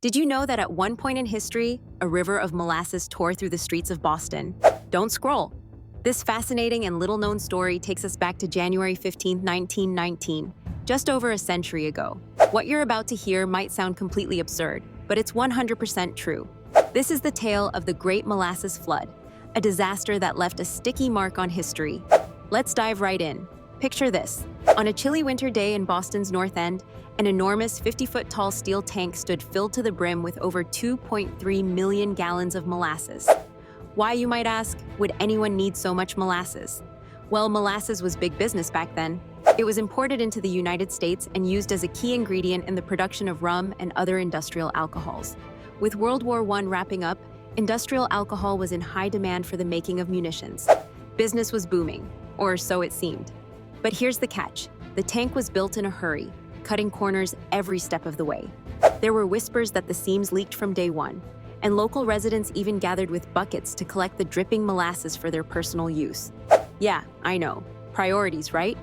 Did you know that at one point in history, a river of molasses tore through the streets of Boston? Don't scroll. This fascinating and little-known story takes us back to January 15, 1919, just over a century ago. What you're about to hear might sound completely absurd, but it's 100% true. This is the tale of the Great Molasses Flood, a disaster that left a sticky mark on history. Let's dive right in. Picture this. On a chilly winter day in Boston's North End, an enormous 50-foot-tall steel tank stood filled to the brim with over 2.3 million gallons of molasses. Why, you might ask, would anyone need so much molasses? Well, molasses was big business back then. It was imported into the United States and used as a key ingredient in the production of rum and other industrial alcohols. With World War I wrapping up, industrial alcohol was in high demand for the making of munitions. Business was booming, or so it seemed. But here's the catch. The tank was built in a hurry, cutting corners every step of the way. There were whispers that the seams leaked from day one, and local residents even gathered with buckets to collect the dripping molasses for their personal use. Yeah, I know. Priorities, right?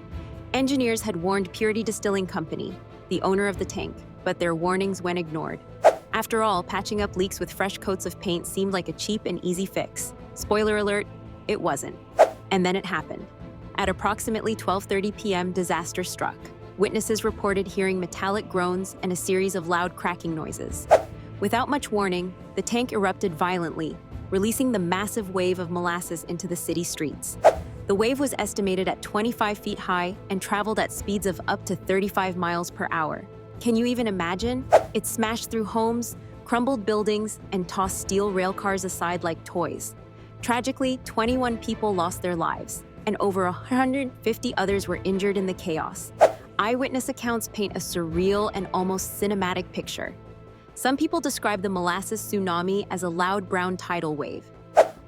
Engineers had warned Purity Distilling Company, the owner of the tank, but their warnings went ignored. After all, patching up leaks with fresh coats of paint seemed like a cheap and easy fix. Spoiler alert, it wasn't. And then it happened. At approximately 12:30 p.m., disaster struck. Witnesses reported hearing metallic groans and a series of loud cracking noises. Without much warning, the tank erupted violently, releasing the massive wave of molasses into the city streets. The wave was estimated at 25 feet high and traveled at speeds of up to 35 miles per hour. Can you even imagine? It smashed through homes, crumbled buildings, and tossed steel rail cars aside like toys. Tragically, 21 people lost their lives, and over 150 others were injured in the chaos. Eyewitness accounts paint a surreal and almost cinematic picture. Some people describe the molasses tsunami as a loud brown tidal wave.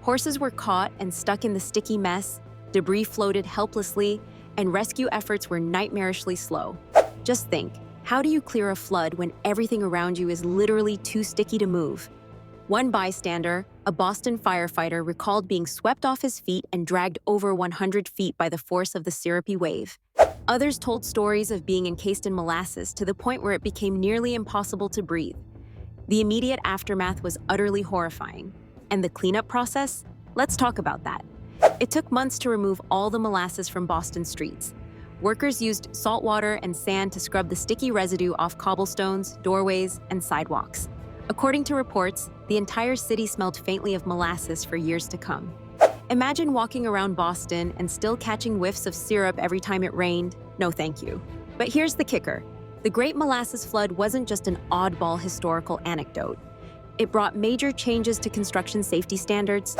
Horses were caught and stuck in the sticky mess, debris floated helplessly, and rescue efforts were nightmarishly slow. Just think, how do you clear a flood when everything around you is literally too sticky to move? One bystander, a Boston firefighter, recalled being swept off his feet and dragged over 100 feet by the force of the syrupy wave. Others told stories of being encased in molasses to the point where it became nearly impossible to breathe. The immediate aftermath was utterly horrifying. And the cleanup process? Let's talk about that. It took months to remove all the molasses from Boston streets. Workers used salt water and sand to scrub the sticky residue off cobblestones, doorways, and sidewalks. According to reports, the entire city smelled faintly of molasses for years to come. Imagine walking around Boston and still catching whiffs of syrup every time it rained. No, thank you. But here's the kicker. The Great Molasses Flood wasn't just an oddball historical anecdote. It brought major changes to construction safety standards.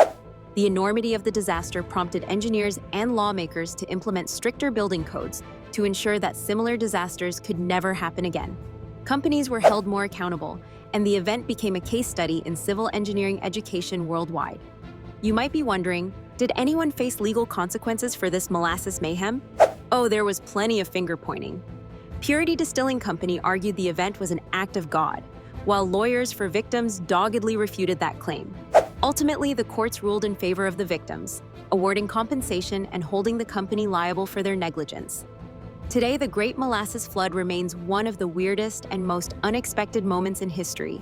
The enormity of the disaster prompted engineers and lawmakers to implement stricter building codes to ensure that similar disasters could never happen again. Companies were held more accountable, and the event became a case study in civil engineering education worldwide. You might be wondering, did anyone face legal consequences for this molasses mayhem? Oh, there was plenty of finger-pointing. Purity Distilling Company argued the event was an act of God, while lawyers for victims doggedly refuted that claim. Ultimately, the courts ruled in favor of the victims, awarding compensation and holding the company liable for their negligence. Today, the Great Molasses Flood remains one of the weirdest and most unexpected moments in history.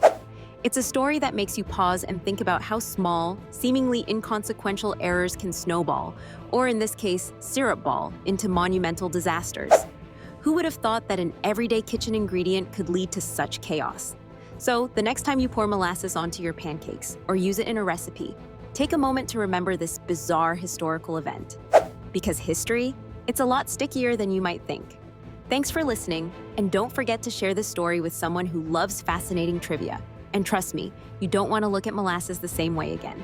It's a story that makes you pause and think about how small, seemingly inconsequential errors can snowball, or in this case, syrup ball, into monumental disasters. Who would have thought that an everyday kitchen ingredient could lead to such chaos? So, the next time you pour molasses onto your pancakes or use it in a recipe, take a moment to remember this bizarre historical event. Because history, it's a lot stickier than you might think. Thanks for listening, and don't forget to share this story with someone who loves fascinating trivia. And trust me, you don't want to look at molasses the same way again.